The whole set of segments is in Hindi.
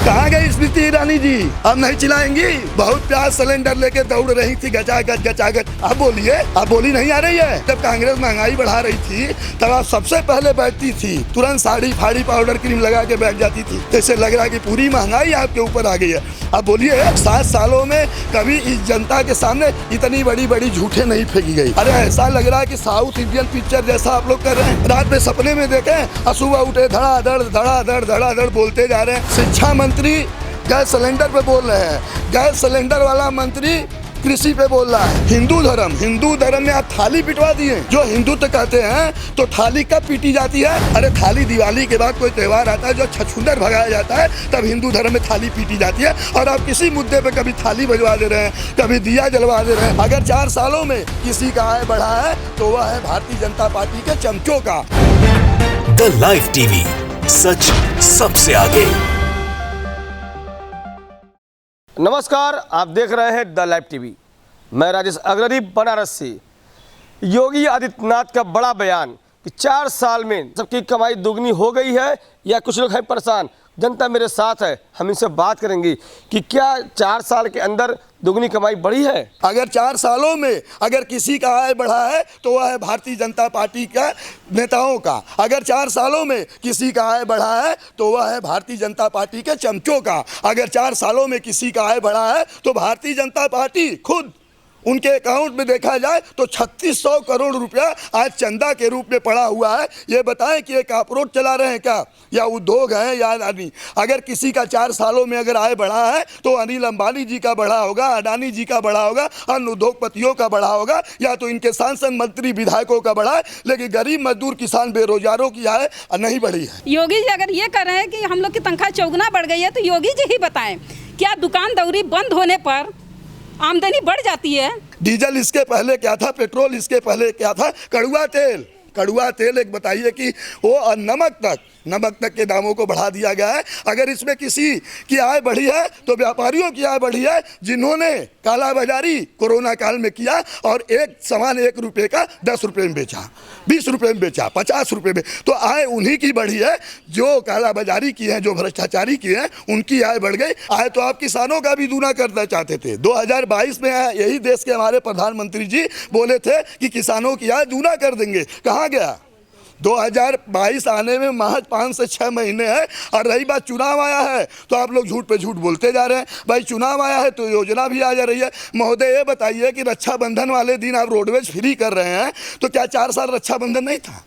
कहाँ गई स्मृति ईरानी जी? अब नहीं चिल्लाएंगी? बहुत प्यार सिलेंडर लेके दौड़ रही थी गचागच। अब बोलिए, अब बोली नहीं आ रही है? जब कांग्रेस महंगाई बढ़ा रही थी तब आप सबसे पहले बैठती थी, तुरंत साड़ी फाड़ी पाउडर क्रीम लगा के बैठ जाती थी। जैसे लग रहा है कि पूरी महंगाई आपके ऊपर आ गई है। अब बोलिए 7 सालों में कभी इस जनता के सामने इतनी बड़ी झूठे नहीं फेंकी गई। अरे ऐसा लग रहा है कि साउथ इंडियन पिक्चर जैसा आप लोग कर रहे हैं। रात में सपने में देखें और सुबह उठे धड़ाधड़ बोलते जा रहे हैं। शिक्षा मंत्री गैस सिलेंडर पे बोल रहे हैं, गैस सिलेंडर वाला मंत्री कृषि पे बोल रहा है। हिंदू धर्म में आप थाली पिटवा दिए। जो हिंदुत्व कहते हैं तो थाली कब पीटी जाती है? अरे थाली दिवाली के बाद कोई त्यौहार आता है जो छछूंदर भगाया जाता है, तब हिंदू धर्म में थाली पीटी जाती है। और आप किसी मुद्दे पे कभी थाली बजवा दे रहे हैं, कभी दिया जलवा दे रहे हैं। अगर 4 सालों में किसी का आय बढ़ा है तो वह है भारतीय जनता पार्टी के चमचों का। द लाइव टीवी, सच सबसे आगे। नमस्कार, आप देख रहे हैं द लाइव टीवी। मैं राजेश अग्रणी बनारस से। योगी आदित्यनाथ का बड़ा बयान कि 4 साल में सबकी कमाई दुगनी हो गई है या कुछ लोग हैं परेशान। जनता मेरे साथ है, हम इनसे बात करेंगे कि क्या 4 साल के अंदर दुगनी कमाई बढ़ी है। अगर 4 सालों में अगर किसी का आय बढ़ा है तो वह है भारतीय जनता पार्टी का नेताओं का। अगर 4 सालों में किसी का आय बढ़ा है तो वह है भारतीय जनता पार्टी के चमचों का। अगर 4 सालों में किसी का आय बढ़ा है तो भारतीय जनता पार्टी खुद, उनके अकाउंट में देखा जाए तो 3600 करोड़ रुपया आज चंदा के रूप में पड़ा हुआ है। ये बताएं कि एक कॉर्पोरेट चला रहे हैं क्या, या उद्योग है या अदानी? अगर किसी का 4 सालों में अगर आय बढ़ा है तो अनिल अंबानी जी का बढ़ा होगा, अडानी जी का बढ़ा होगा, अन्य उद्योगपतियों का बढ़ा होगा, या तो इनके सांसद मंत्री विधायकों का बढ़ा है। लेकिन गरीब मजदूर किसान बेरोजगारों की आय नहीं बढ़ी है। योगी जी अगर ये कर रहे हैं कि हम लोग की तनख्वाह चौगुना बढ़ गई है तो योगी जी ही बताएं, क्या दुकान दौरी बंद होने पर आमदनी बढ़ जाती है? डीजल इसके पहले क्या था, पेट्रोल इसके पहले क्या था, कड़ुआ तेल एक बताइए कि वो नमक तक के दामों को बढ़ा दिया गया है। अगर इसमें किसी की आय बढ़ी है तो व्यापारियों की आय बढ़ी है, जिन्होंने कालाबाजारी कोरोना काल में किया और एक सामान 1 रुपये का 10 रुपये में बेचा, 20 रुपये में बेचा, 50 रुपये में। तो आय उन्हीं की बढ़ी है जो कालाबाजारी की है, जो भ्रष्टाचारी की है, उनकी आय बढ़ गई। आय तो आप किसानों का भी दूना करना चाहते थे। 2022 में यही देश के हमारे प्रधानमंत्री जी बोले थे कि किसानों की आय दूना कर देंगे। कहाँ गया? 2022 आने में महज 5 से 6 महीने हैं। और रही बात चुनाव आया है तो आप लोग झूठ पे झूठ बोलते जा रहे हैं। भाई चुनाव आया है तो योजना भी आ जा रही है। महोदय ये बताइए कि रक्षाबंधन वाले दिन आप रोडवेज फ्री कर रहे हैं, तो क्या 4 साल रक्षाबंधन नहीं था?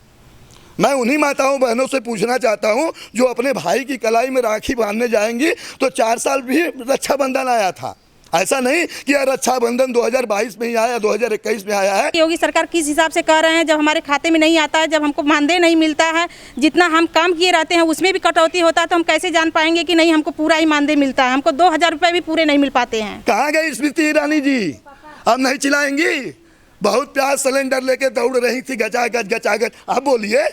मैं उन्हीं माताओं बहनों से पूछना चाहता हूं जो अपने भाई की कलाई में राखी बांधने जाएंगी, तो 4 साल भी रक्षाबंधन आया था। ऐसा नहीं कि रक्षाबंधन 2022 में ही आया, 2021 में आया है। योगी सरकार किस हिसाब से कह रहे हैं, जब हमारे खाते में नहीं आता है, जब हमको मानदेय नहीं मिलता है, जितना हम काम किए रहते हैं उसमें भी कटौती होता है, तो हम कैसे जान पाएंगे कि नहीं हमको पूरा ही मानदेय मिलता है? हमको 2000 रुपये भी पूरे नहीं मिल पाते हैं। कहाँ गई स्मृति ईरानी जी? अब नहीं चिल्लाएंगी? बहुत प्यार सिलेंडर लेके दौड़ रही थी गचागच। अब बोलिए,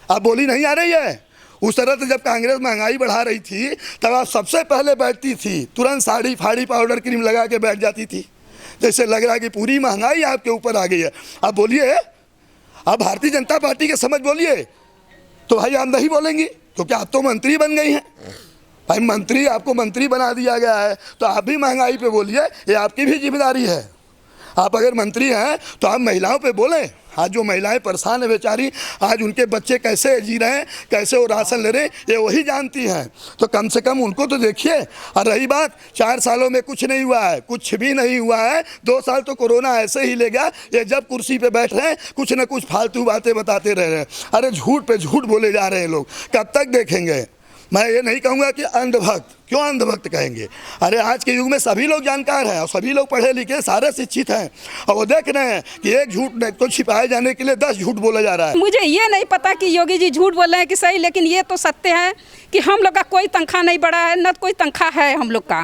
अब बोली नहीं आ रही है? उस तरह से जब कांग्रेस महंगाई बढ़ा रही थी तब आप सबसे पहले बैठती थी, तुरंत साड़ी फाड़ी पाउडर क्रीम लगा के बैठ जाती थी। जैसे लग रहा है कि पूरी महंगाई आपके ऊपर आ गई है। अब बोलिए, अब भारतीय जनता पार्टी के समझ बोलिए। तो भाई आप नहीं बोलेंगी क्योंकि आप तो मंत्री बन गई हैं। भाई मंत्री, आपको मंत्री बना दिया गया है तो आप भी महंगाई पे बोलिए, ये आपकी भी जिम्मेदारी है। आप अगर मंत्री हैं तो आप महिलाओं पे बोलें। आज जो महिलाएं परेशान है बेचारी, आज उनके बच्चे कैसे जी रहे हैं, कैसे वो राशन ले रहे हैं, ये वही जानती हैं। तो कम से कम उनको तो देखिए। और रही बात 4 सालों में कुछ नहीं हुआ है, कुछ भी नहीं हुआ है। 2 साल तो कोरोना ऐसे ही ले गया। ये जब कुर्सी पे बैठ रहे हैं कुछ न कुछ फालतू बातें बताते रह रहे हैं। अरे झूठ पे झूठ बोले जा रहे हैं लोग, कब तक देखेंगे? मैं ये नहीं कहूँगा कि अंधभक्त, क्यों अंधभक्त कहेंगे? अरे आज के युग में सभी लोग जानकार हैं और सभी लोग पढ़े लिखे, सारे शिक्षित हैं, और वो देख रहे हैं कि एक झूठ को छिपाए जाने के लिए 10 झूठ बोला जा रहा है। मुझे ये नहीं पता कि योगी जी झूठ बोल रहे हैं कि सही, लेकिन ये तो सत्य है कि हम लोग का कोई तनख्वाह नहीं बढ़ा है, न कोई तनख्वाह है हम लोग का।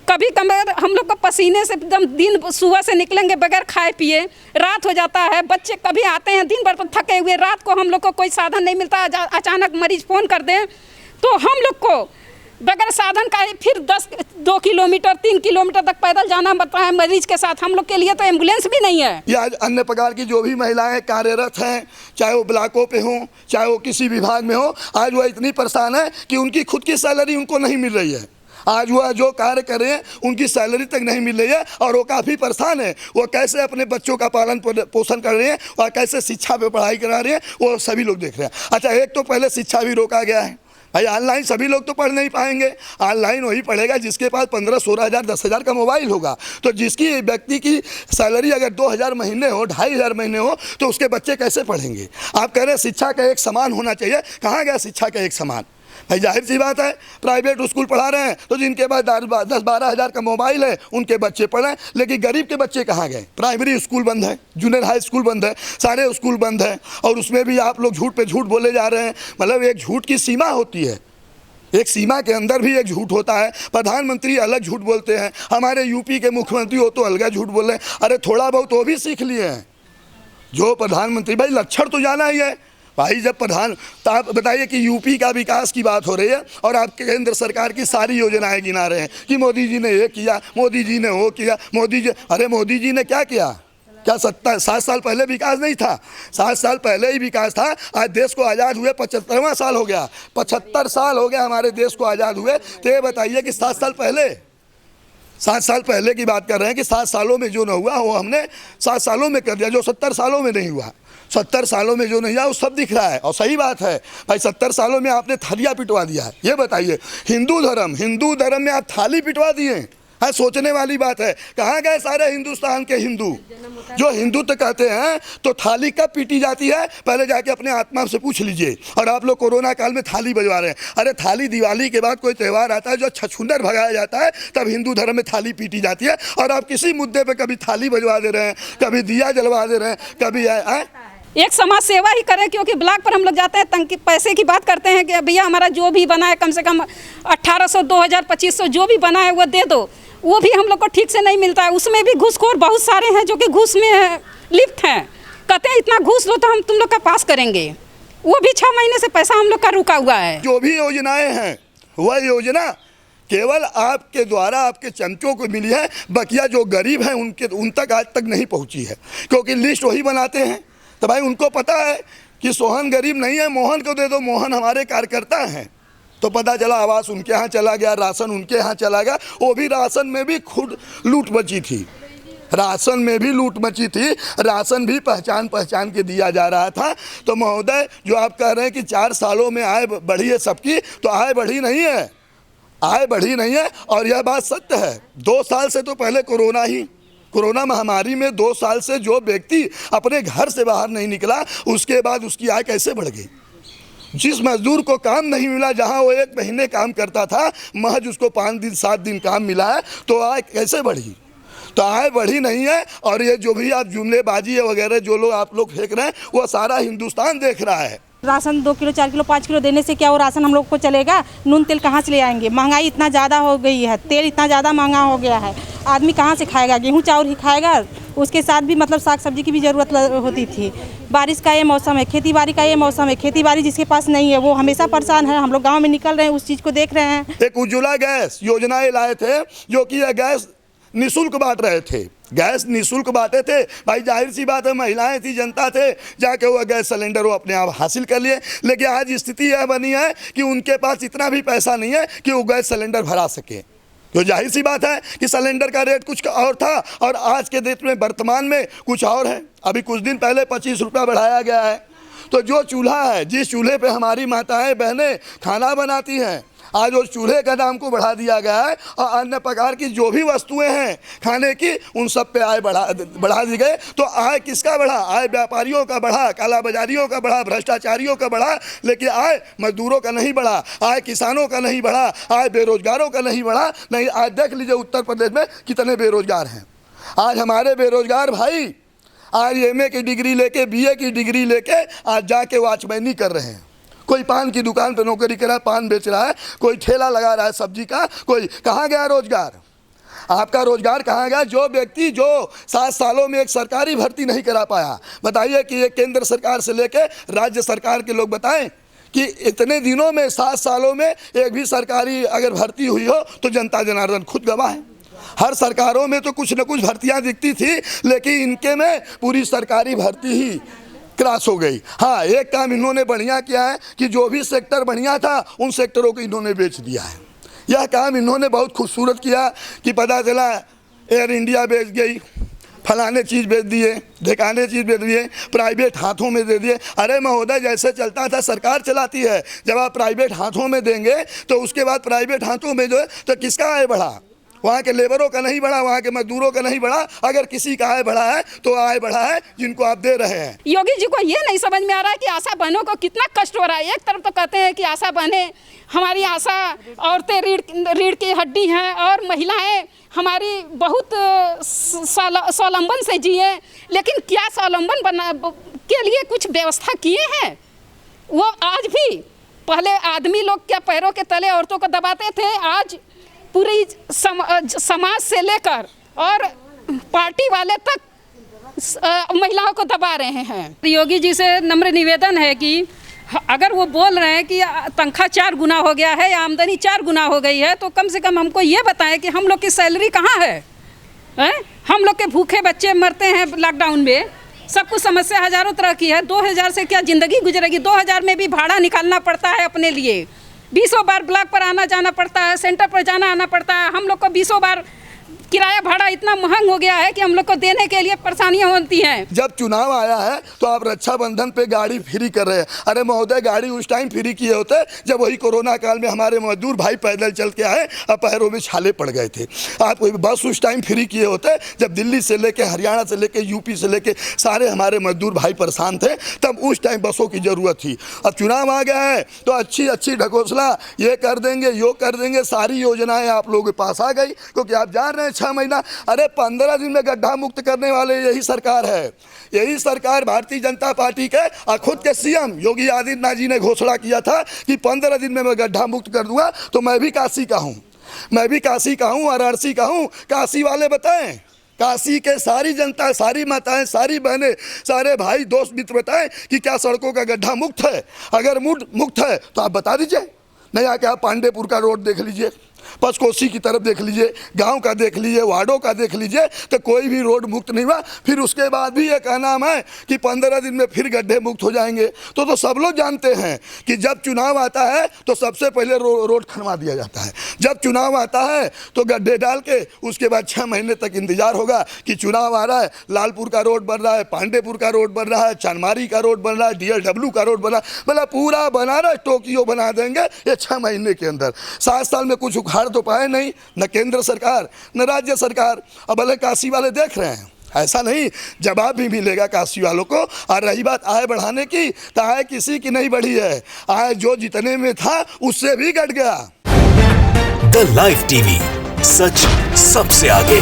कभी कभी हम लोग को पसीने से एकदम दिन सुबह से निकलेंगे बगैर खाए पिए, रात हो जाता है। बच्चे कभी आते हैं दिन भर थके हुए, रात को हम लोग को कोई साधन नहीं मिलता। अचानक मरीज फ़ोन कर दें तो हम लोग को बगैर साधन का ही फिर 2 किलोमीटर 3 किलोमीटर तक पैदल जाना पड़ता है मरीज के साथ। हम लोग के लिए तो एम्बुलेंस भी नहीं है। या अन्य प्रकार की जो भी महिलाएं कार्यरत हैं, चाहे वो ब्लॉकों पे हों, चाहे वो किसी विभाग में हो, आज वो इतनी परेशान है कि उनकी खुद की सैलरी उनको नहीं मिल रही है। आज वो जो कार्य कर रहे हैं उनकी सैलरी तक नहीं मिल रही है और वो काफ़ी परेशान है। वो कैसे अपने बच्चों का पालन पोषण कर रहे हैं और कैसे शिक्षा पे पढ़ाई करा रहे हैं, वो सभी लोग देख रहे हैं। अच्छा, एक तो पहले शिक्षा भी रोका गया है भाई। ऑनलाइन सभी लोग तो पढ़ नहीं पाएंगे। ऑनलाइन वही पढ़ेगा जिसके पास 15-16 हज़ार 10 हज़ार का मोबाइल होगा। तो जिसकी व्यक्ति की सैलरी अगर 2,000 महीने हो, 2,500 महीने हो, तो उसके बच्चे कैसे पढ़ेंगे? आप कह रहे हैं शिक्षा का एक समान होना चाहिए। कहाँ गया शिक्षा का एक समान? भाई जाहिर सी बात है, प्राइवेट स्कूल पढ़ा रहे हैं तो जिनके पास 10-12 हज़ार का मोबाइल है उनके बच्चे पढ़ें, लेकिन गरीब के बच्चे कहाँ गए? प्राइमरी स्कूल बंद है, जूनियर हाई स्कूल बंद है, सारे स्कूल बंद हैं और उसमें भी आप लोग झूठ पे झूठ बोले जा रहे हैं। मतलब एक झूठ की सीमा होती है, एक सीमा के अंदर भी एक झूठ होता है। प्रधानमंत्री अलग झूठ बोलते हैं, हमारे यूपी के मुख्यमंत्री हो तो अलग झूठ बोल रहे हैं। अरे थोड़ा बहुत वो भी सीख लिए हैं जो प्रधानमंत्री। भाई लक्षण तो जाना ही है भाई। जब तो आप बताइए कि यूपी का विकास की बात हो रही है और आप केंद्र सरकार की सारी योजनाएं गिना रहे हैं कि मोदी जी ने ये किया, मोदी जी ने वो किया, मोदी जी। अरे मोदी जी ने क्या किया? क्या 7 साल पहले विकास नहीं था? 7 साल पहले ही विकास था। आज देश को आज़ाद हुए 75वां साल हो गया, 75 साल हो गया हमारे देश को आज़ाद हुए। तो ये बताइए कि 7 साल पहले की बात कर रहे हैं कि 7 सालों में जो न हुआ वो हमने 7 सालों में कर दिया, जो 70 सालों में नहीं हुआ। 70 सालों में जो नहीं हुआ वो सब दिख रहा है और सही बात है भाई। 70 सालों में आपने थालियाँ पिटवा दिया है। ये बताइए, हिंदू धर्म में आप थाली पिटवा दिए। हाँ, सोचने वाली बात है। कहाँ गए सारे हिंदुस्तान के हिंदू जो हिंदुत्व कहते हैं? तो थाली कब पीटी जाती है पहले जाके अपने आत्मा से पूछ लीजिए। और आप लोग कोरोना काल में थाली बजवा रहे हैं। अरे थाली दिवाली के बाद कोई त्यौहार आता है जो छछूंदर भगाया जाता है, तब हिंदू धर्म में थाली पीटी जाती है। और आप किसी मुद्दे पर कभी थाली बजवा दे रहे हैं, कभी दिया जलवा दे रहे हैं, कभी एक समाज सेवा ही करें। क्योंकि ब्लॉक पर हम लोग जाते हैं, तंग पैसे की बात करते हैं कि भैया हमारा जो भी बना है कम से कम 1800, 2000, 2500 जो भी बना है वो दे दो। वो भी हम लोग को ठीक से नहीं मिलता है। उसमें भी घूसखोर बहुत सारे हैं जो कि घूस में लिप्त हैं। कहते हैं इतना घूस लो तो हम तुम लोग का पास करेंगे। वो भी 6 महीने से पैसा हम लोग का रुका हुआ है। जो भी योजनाएं हैं वह योजना केवल आपके द्वारा आपके चमचों को मिली है। बकिया जो गरीब हैं उन तक आज तक नहीं पहुंची है, क्योंकि लिस्ट वही बनाते हैं। तो भाई उनको पता है कि सोहन गरीब नहीं है, मोहन को दे दो, मोहन हमारे कार्यकर्ता हैं। तो पता चला आवास उनके यहाँ चला गया, राशन उनके यहाँ चला गया। वो भी राशन में भी खुद लूट मची थी, राशन में भी लूट मची थी। राशन भी पहचान के दिया जा रहा था। तो महोदय, जो आप कह रहे हैं कि 4 सालों में आय बढ़ी है सबकी, तो आय बढ़ी नहीं है, आय बढ़ी नहीं है। और यह बात सत्य है। 2 साल से तो पहले कोरोना महामारी में 2 साल से जो व्यक्ति अपने घर से बाहर नहीं निकला, उसके बाद उसकी आय कैसे बढ़ गई? जिस मजदूर को काम नहीं मिला, जहां वो 1 महीने काम करता था, महज उसको 5 दिन 7 दिन काम मिला है, तो आय कैसे बढ़ी? तो आय बढ़ी नहीं है। और ये जो भी आप जुमलेबाजी वगैरह जो लोग आप लोग फेंक रहे हैं, वो सारा हिंदुस्तान देख रहा है। राशन 2 किलो 4 किलो 5 किलो देने से क्या वो राशन हम लोग को चलेगा? नून तेल कहाँ से ले आएंगे? महंगाई इतना ज़्यादा हो गई है, तेल इतना ज़्यादा महंगा हो गया है, आदमी कहाँ से खाएगा? गेहूँ चावल ही खाएगा। उसके साथ भी मतलब साग सब्जी की भी ज़रूरत होती थी। बारिश का ये मौसम है, खेती बाड़ी का ये मौसम है। खेती बाड़ी जिसके पास नहीं है वो हमेशा परेशान है। हम लोग गाँव में निकल रहे हैं, उस चीज़ को देख रहे हैं। एक उज्ज्वला गैस योजनाएं लाए थे, जो कि यह गैस निःशुल्क बांट रहे थे, गैस निःशुल्क बांटे थे। भाई जाहिर सी बात है, महिलाएं थी, जनता थे, जाके वो गैस सिलेंडर वो अपने आप हासिल कर लिए। लेकिन आज स्थिति यह बनी है कि उनके पास इतना भी पैसा नहीं है कि वो गैस सिलेंडर भरा सके। तो जाहिर सी बात है कि सिलेंडर का रेट कुछ और था और आज के डेट में वर्तमान में कुछ और है। अभी कुछ दिन पहले 25 रुपया बढ़ाया गया है। तो जो चूल्हा है, जिस चूल्हे पे हमारी माताएं बहनें खाना बनाती हैं, आज उस चूल्हे का दाम को बढ़ा दिया गया है। और अन्य प्रकार की जो भी वस्तुएं हैं खाने की, उन सब पे आय बढ़ा दी गए। तो आय किसका बढ़ा? आय व्यापारियों का बढ़ा, कालाबाजारियों का बढ़ा, भ्रष्टाचारियों का बढ़ा। लेकिन आय मजदूरों का नहीं बढ़ा, आय किसानों का नहीं बढ़ा, आय बेरोजगारों का नहीं बढ़ा। नहीं, आज देख लीजिए उत्तर प्रदेश में कितने बेरोजगार हैं। आज हमारे बेरोजगार भाई आज MA की डिग्री लेके, BA की डिग्री लेके आज जाके वॉचमैनी कर रहे हैं। कोई पान की दुकान पर नौकरी कर रहा है, पान बेच रहा है, कोई ठेला लगा रहा है सब्जी का। कोई कहाँ गया रोजगार? आपका रोजगार कहाँ गया? जो व्यक्ति जो 7 सालों में एक सरकारी भर्ती नहीं करा पाया, बताइए कि ये केंद्र सरकार से लेकर राज्य सरकार के लोग बताएं कि इतने दिनों में 7 सालों में एक भी सरकारी अगर भर्ती हुई हो तो जनता जनार्दन खुद गवाह है। हर सरकारों में तो कुछ न कुछ भर्तियां दिखती थी, लेकिन इनके में पूरी सरकारी भर्ती ही क्रॉस हो गई। हाँ, एक काम इन्होंने बढ़िया किया है कि जो भी सेक्टर बढ़िया था उन सेक्टरों को इन्होंने बेच दिया है। यह काम इन्होंने बहुत खूबसूरत किया कि पता चला एयर इंडिया बेच गई, फलाने चीज़ बेच दिए, ढेकाने चीज़ बेच दिए, प्राइवेट हाथों में दे दिए। अरे महोदय, जैसे चलता था सरकार चलाती है, जब आप प्राइवेट हाथों में देंगे तो उसके बाद प्राइवेट हाथों में जो है तो किसका आय बढ़ा? वहाँ के लेबरों का नहीं बढ़ा, वहाँ के मजदूरों का नहीं बढ़ा। अगर किसी का आय बढ़ा है तो आय बढ़ा है जिनको आप दे रहे हैं। योगी जी को ये नहीं समझ में आ रहा है कि आशा बहनों को कितना कष्ट हो रहा है। एक तरफ तो कहते हैं कि आशा बहनें, हमारी आशा औरतें रीढ़ की हड्डी हैं और महिलाएं हमारी बहुत स्वावलंबन से जिए, लेकिन क्या स्वावलंबन बना के लिए कुछ व्यवस्था किए हैं? वो आज भी, पहले आदमी लोग क्या पैरों के तले औरतों को दबाते थे, आज पूरी समाज से लेकर और पार्टी वाले तक महिलाओं को दबा रहे हैं। योगी जी से नम्र निवेदन है कि अगर वो बोल रहे हैं कि तनख्वाह 4 गुना हो गया है या आमदनी 4 गुना हो गई है, तो कम से कम हमको ये बताएं कि हम लोग की सैलरी कहाँ है? हम लोग के भूखे बच्चे मरते हैं लॉकडाउन में, सब कुछ समस्या हज़ारों तरह की है। 2000 से क्या ज़िंदगी गुजरेगी? 2000 में भी भाड़ा निकालना पड़ता है अपने लिए, 20 बार ब्लॉक पर आना जाना पड़ता है, सेंटर पर जाना आना पड़ता है। हम लोग को 20 बार किराया भाड़ा इतना महंग हो गया है कि हम लोग को देने के लिए परेशानियां होती हैं। जब चुनाव आया है तो आप रक्षाबंधन पे गाड़ी फ्री कर रहे हैं। अरे महोदय, गाड़ी उस टाइम फ्री किए होते जब वही कोरोना काल में हमारे मजदूर भाई पैदल चल के आए और पैरों में छाले पड़ गए थे। आप बस उस टाइम फ्री किए होते जब दिल्ली से लेके, हरियाणा से लेके, यूपी से लेके सारे हमारे मजदूर भाई परेशान थे, तब उस टाइम बसों की ज़रूरत थी। अब चुनाव आ गया है तो अच्छी अच्छी ढकोसला ये कर देंगे, यो कर देंगे, सारी योजनाएँ आप लोगों के पास आ गई। क्योंकि आप जान रहे हैं 6 महीना, अरे 15 दिन में गड्ढा मुक्त करने वाले यही सरकार है। यही सरकार भारतीय जनता पार्टी के और खुद के सीएम योगी आदित्यनाथ जी ने घोषणा किया था कि 15 दिन में मैं गड्ढा मुक्त कर दूंगा। तो मैं भी काशी का हूँ, मैं भी काशी का हूँ, वाराणसी का हूँ। काशी वाले बताएं, काशी के सारी जनता, सारी माताएं, सारी बहनें, सारे भाई दोस्त मित्र बताएं कि क्या सड़कों का गड्ढा मुक्त है? अगर मुक्त है तो आप बता दीजिए। नहीं आके आप पांडेपुर का रोड देख लीजिए, पंचकोशी की तरफ देख लीजिए, गांव का देख लीजिए, वार्डों का देख लीजिए, तो कोई भी रोड मुक्त नहीं हुआ। फिर उसके बाद भी ये कहना है कि 15 दिन में फिर गड्ढे मुक्त हो जाएंगे। तो सब लोग जानते हैं कि जब चुनाव आता है तो सबसे पहले रोड खनवा दिया जाता है। जब चुनाव आता है तो गड्ढे डाल के उसके बाद 6 महीने तक इंतजार होगा कि चुनाव आ रहा है, लालपुर का रोड बन रहा है, पांडेपुर का रोड बन रहा है, चांदमारी का रोड बन रहा है, DLW का रोड बन रहा है। मतलब पूरा बनारस टोक्यो बना देंगे ये 6 महीने के अंदर। 7 साल में कुछ उखाड़ तो पाए नहीं, न केंद्र सरकार न राज्य सरकार। अब भले काशी वाले देख रहे हैं, ऐसा नहीं, जवाब भी मिलेगा काशी वालों को। और रही बात आय बढ़ाने की, तो आय किसी की नहीं बढ़ी है, आय जो जितने में था उससे भी घट गया। द लाइव टीवी, सच सबसे आगे।